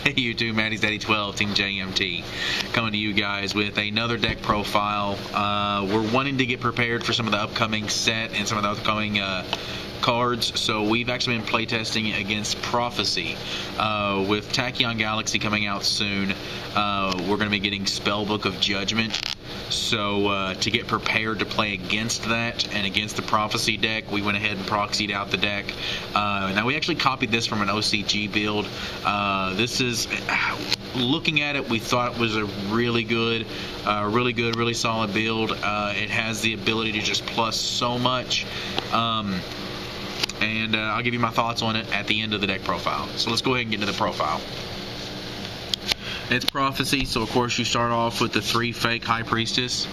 Hey YouTube, Maddie's Daddy 12, Team JMT, coming to you guys with another deck profile. We're wanting to get prepared for some of the upcoming set and some of the upcoming cards, so we've actually been playtesting against Prophecy. With Tachyon Galaxy coming out soon, we're going to be getting Spellbook of Judgment. So to get prepared to play against that and against the Prophecy deck, we went ahead and proxied out the deck. Now we actually copied this from an OCG build. This is, looking at it, we thought it was a really good, really solid build. It has the ability to just plus so much. And I'll give you my thoughts on it at the end of the deck profile. So let's go ahead and get into the profile. It's Prophecy, so of course you start off with the 3 fake High Priestess.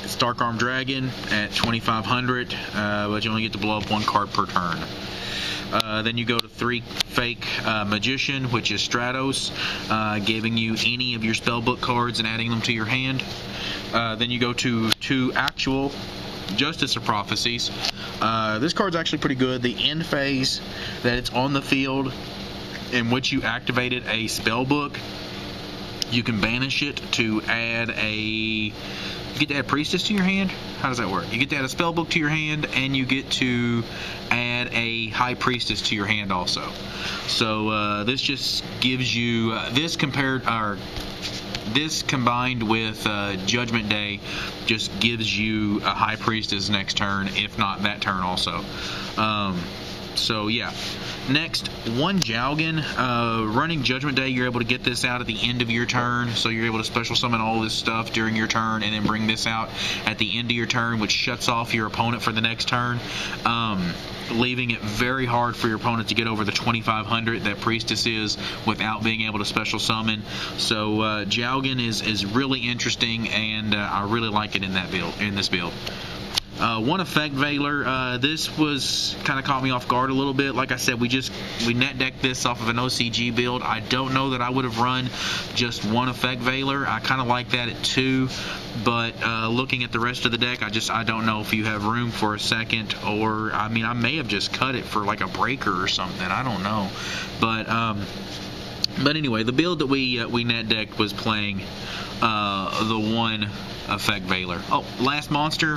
It's Dark Arm Dragon at 2,500, but you only get to blow up 1 card per turn. Then you go to 3 fake Magician, which is Stratos, giving you any of your spellbook cards and adding them to your hand. Then you go to 2 actual Justice of Prophecies. This card's actually pretty good. The end phase that it's on the field in which you activated a spellbook, you can banish it to add a... You get to add Priestess to your hand? How does that work? You get to add a spellbook to your hand, and you get to add a High Priestess to your hand also. So this just gives you... this combined with Judgment Day just gives you a High Priestess next turn, if not that turn also. So yeah. Next, 1 Jowgen. Running Judgment Day, you're able to get this out at the end of your turn, so you're able to special summon all this stuff during your turn and then bring this out at the end of your turn, which shuts off your opponent for the next turn, leaving it very hard for your opponent to get over the 2,500 that Priestess is without being able to special summon. So Jowgen is really interesting, and I really like it in this build. 1 Effect Veiler. This was kind of caught me off guard a little bit. Like I said, we net decked this off of an OCG build. I don't know that I would have run just 1 Effect Veiler. I kind of like that at 2, but looking at the rest of the deck, I don't know if you have room for a second, or I mean, I may have just cut it for like a breaker or something. I don't know, but anyway, the build that we net decked was playing the 1 Effect Veiler. Oh, last monster.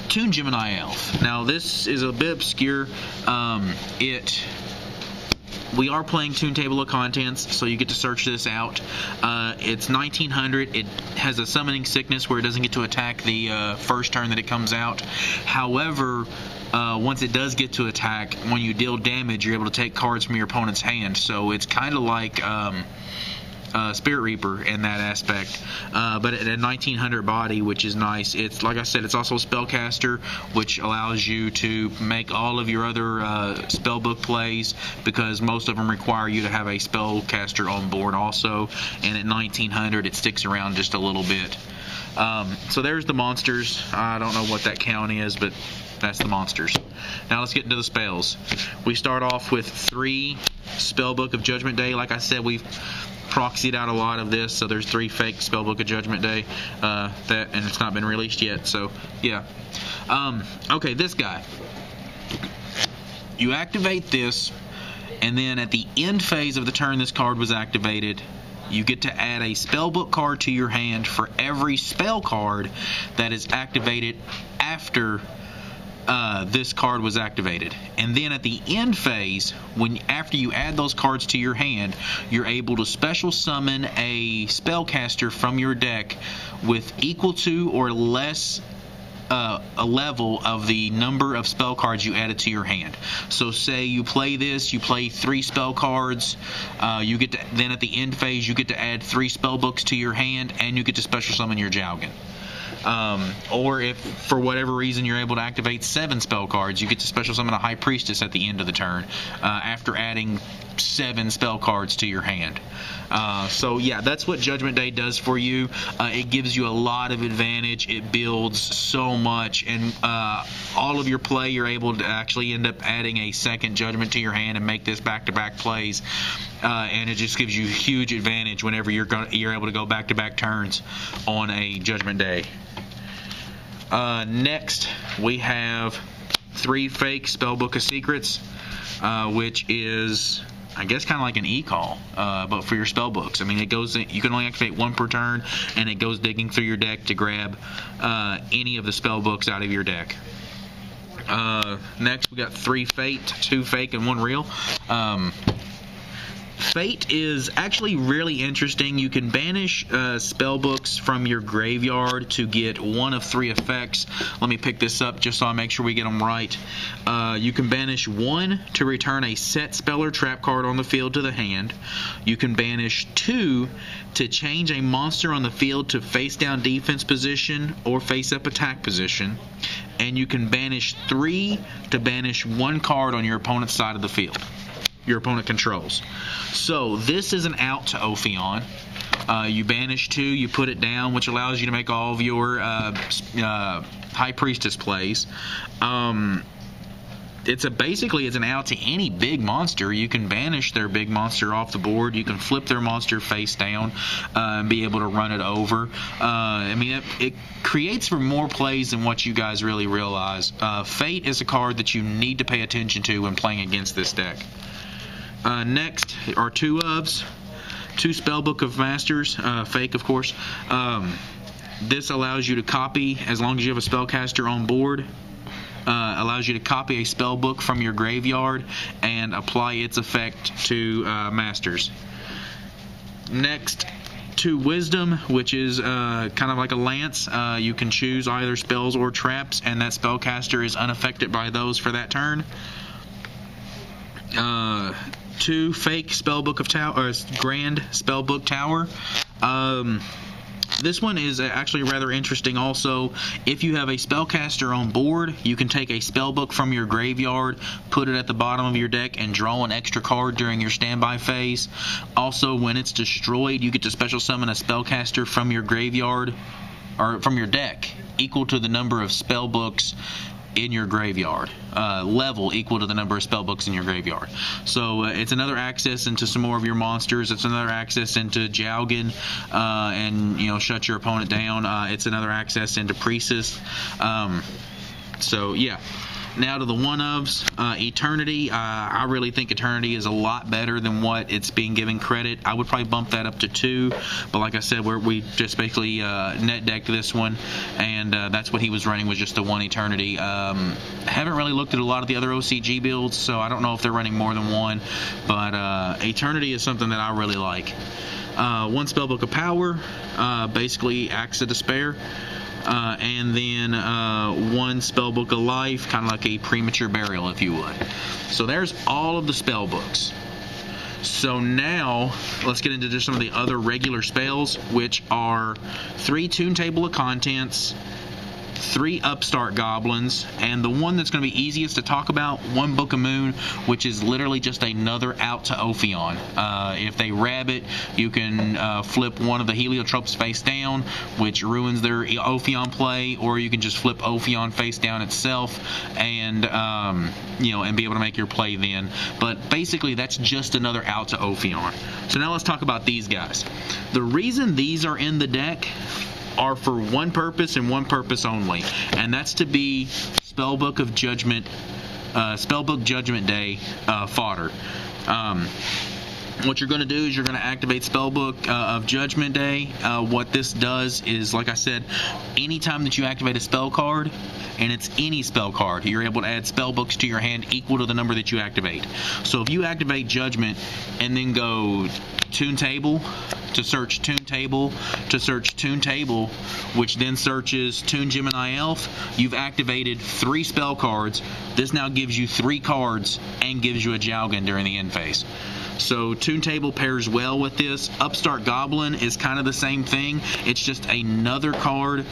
Toon Gemini Elf. Now this is a bit obscure. We are playing Toon Table of Contents, so you get to search this out. It's 1,900. It has a summoning sickness where it doesn't get to attack the first turn that it comes out. However, once it does get to attack, when you deal damage, you're able to take cards from your opponent's hand. So it's kind of like Spirit Reaper in that aspect, but at a 1,900 body, which is nice. It's, like I said, it's also a spellcaster, which allows you to make all of your other spellbook plays, because most of them require you to have a spellcaster on board also, and at 1,900 it sticks around just a little bit. So there's the monsters. I don't know what that count is, but that's the monsters. Now let's get into the spells. We start off with 3 Spellbook of Judgment Day. Like I said, we've proxied out a lot of this, so there's 3 fake Spellbook of Judgment Day, and it's not been released yet, so yeah. Okay, this guy. You activate this, and then at the end phase of the turn this card was activated, you get to add a spellbook card to your hand for every spell card that is activated after this card was activated. And then at the end phase, after you add those cards to your hand, you're able to special summon a spellcaster from your deck with equal to or less a level of the number of spell cards you added to your hand. So say you play this, you play 3 spell cards, you get to, then at the end phase you get to add 3 spell books to your hand, and you get to special summon your Jowgen. Or if for whatever reason you're able to activate 7 spell cards, you get to special summon a High Priestess at the end of the turn, after adding 7 spell cards to your hand. So yeah, that's what Judgment Day does for you. It gives you a lot of advantage. It builds so much, and all of your play you're able to actually end up adding a second Judgment to your hand and make this back-to-back plays. And it just gives you huge advantage whenever you're able to go back-to-back turns on a Judgment Day. Next, we have 3 fake Spellbook of Secrets, which is I guess kind of like an e-call, but for your spell books. I mean, it goes. You can only activate one per turn, and it goes digging through your deck to grab any of the spell books out of your deck. Next, we got 3 Fate, 2 Fake, and 1 Real. Fate is actually really interesting. You can banish spell books from your graveyard to get 1 of 3 effects. Let me pick this up just so I make sure we get them right. You can banish 1 to return a set spell or trap card on the field to the hand. You can banish 2 to change a monster on the field to face down defense position or face up attack position. And you can banish 3 to banish 1 card on your opponent's side of the field. Your opponent controls. So this is an out to Ophion. You banish 2, you put it down, which allows you to make all of your High Priestess plays. Basically it's an out to any big monster. You can banish their big monster off the board. You can flip their monster face down and be able to run it over. I mean, it creates for more plays than what you guys really realize. Fate is a card that you need to pay attention to when playing against this deck. Next are 2 ofs, 2 Spellbook of Masters, fake of course. This allows you to copy, as long as you have a spellcaster on board, allows you to copy a spellbook from your graveyard and apply its effect to Masters. Next, 2 Wisdom, which is kind of like a lance. You can choose either spells or traps, and that spellcaster is unaffected by those for that turn. 2 Fake Spellbook of Tower, or Grand Spellbook Tower. This one is actually rather interesting also. If you have a spellcaster on board, you can take a spellbook from your graveyard, put it at the bottom of your deck, and draw an extra card during your standby phase. Also, when it's destroyed, you get to special summon a spellcaster from your graveyard, or from your deck, equal to the number of spellbooks in your graveyard, level equal to the number of spellbooks in your graveyard. So it's another access into some more of your monsters. It's another access into Jowgen, and shut your opponent down. It's another access into Priestess. So yeah. Now to the 1 ofs, Eternity. I really think Eternity is a lot better than what it's being given credit. I would probably bump that up to 2, but like I said, we just basically net decked this one, and that's what he was running, was just the 1 Eternity. Haven't really looked at a lot of the other OCG builds, so I don't know if they're running more than 1, but Eternity is something that I really like. 1 Spellbook of Power, basically Axe of Despair. And then 1 Spellbook of Life, kind of like a Premature Burial, if you would. So there's all of the spell books. So now let's get into just some of the other regular spells, which are 3 Tune Table of Contents, 3 Upstart Goblins, and the one that's going to be easiest to talk about, 1 Book of Moon, which is literally just another out to Ophion. If they rabbit, you can flip one of the Heliotropes face down, which ruins their Ophion play, or you can just flip Ophion face down itself and and be able to make your play then. But basically, that's just another out to Ophion. So now let's talk about these guys. The reason these are in the deck are for one purpose and one purpose only, and that's to be Spellbook of Judgment, Spellbook Judgment Day fodder. What you're going to do is you're going to activate Spellbook of Judgment Day. What this does is, like I said, anytime that you activate a spell card, and it's any spell card, you're able to add spellbooks to your hand equal to the number that you activate. So if you activate Judgment and then go Tune Table to search Tune Table to search Tune Table, which then searches Tune Gemini Elf, you've activated 3 spell cards. This now gives you 3 cards and gives you a Jowgen during the end phase. So Tune Table pairs well with this. Upstart Goblin is kind of the same thing. It's just another card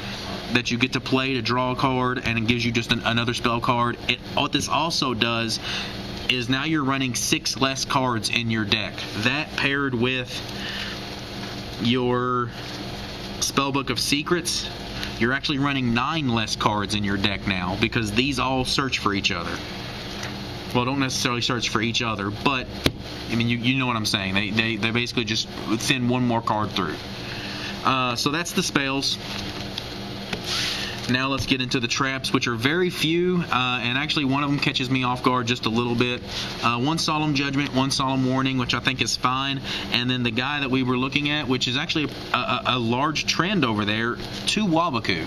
that you get to play to draw a card, and it gives you just another spell card. What this also does is now you're running 6 less cards in your deck. That paired with your Spellbook of Secrets, you're actually running 9 less cards in your deck now, because these all search for each other. Well, don't necessarily search for each other, but I mean, you know what I'm saying. They basically just send 1 more card through. So that's the spells. Now let's get into the traps, which are very few, and actually one of them catches me off guard just a little bit. One solemn judgment, one solemn warning, which I think is fine, and then the guy that we were looking at, which is actually a large trend over there, 2 Wabaku.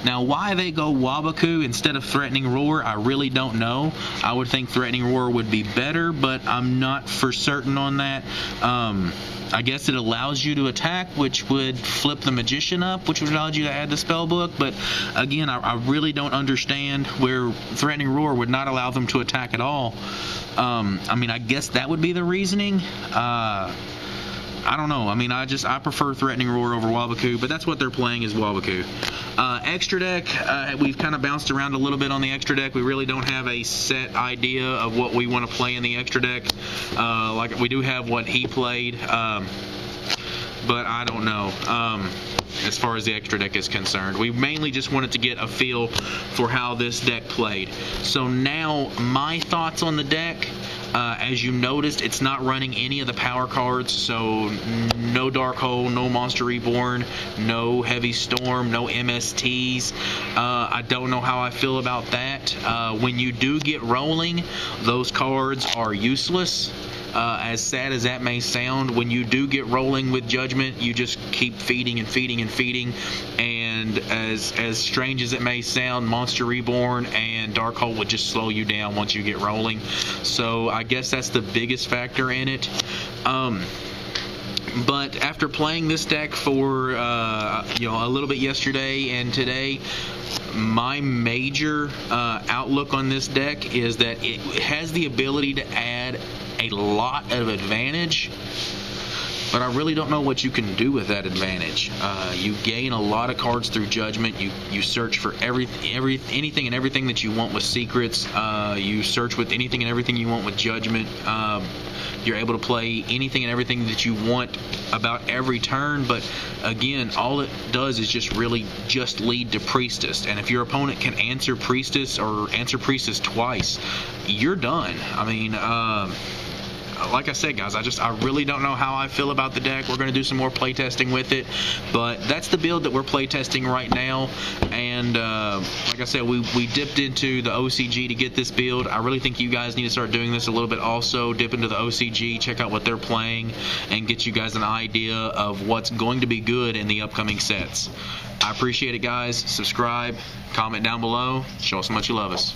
Now, why they go Wabaku instead of Threatening Roar, I really don't know. I would think Threatening Roar would be better, but I'm not for certain on that. I guess it allows you to attack, which would flip the Magician up, which would allow you to add the spell book. But again, I really don't understand where Threatening Roar would not allow them to attack at all. I mean, I guess that would be the reasoning. I don't know. I mean, I prefer Threatening Roar over Wabaku, but that's what they're playing is Wabaku. Extra deck, we've kind of bounced around a little bit on the extra deck. We really don't have a set idea of what we want to play in the extra deck. Like we do have what he played, but I don't know. As far as the extra deck is concerned, we mainly just wanted to get a feel for how this deck played. So now my thoughts on the deck. As you noticed, it's not running any of the power cards, so no Dark Hole, no Monster Reborn, no Heavy Storm, no MSTs. I don't know how I feel about that. When you do get rolling, those cards are useless. As sad as that may sound, when you do get rolling with Judgment, you just keep feeding and feeding and feeding. And as strange as it may sound, Monster Reborn and Dark Hole would just slow you down once you get rolling. So I guess that's the biggest factor in it. But after playing this deck for a little bit yesterday and today, my major outlook on this deck is that it has the ability to add a lot of advantage, but I really don't know what you can do with that advantage. You gain a lot of cards through Judgment. You search for anything and everything that you want with Secrets. You search with anything and everything you want with Judgment. You're able to play anything and everything that you want about every turn, but again, all it does is just lead to Priestess. And if your opponent can answer Priestess or answer Priestess twice, you're done. I mean, like I said, guys, I really don't know how I feel about the deck. We're going to do some more playtesting with it, but that's the build that we're playtesting right now. And like I said, we dipped into the OCG to get this build. I really think you guys need to start doing this a little bit also. Dip into the OCG, check out what they're playing, and get you guys an idea of what's going to be good in the upcoming sets. I appreciate it, guys. Subscribe, comment down below, show us how much you love us.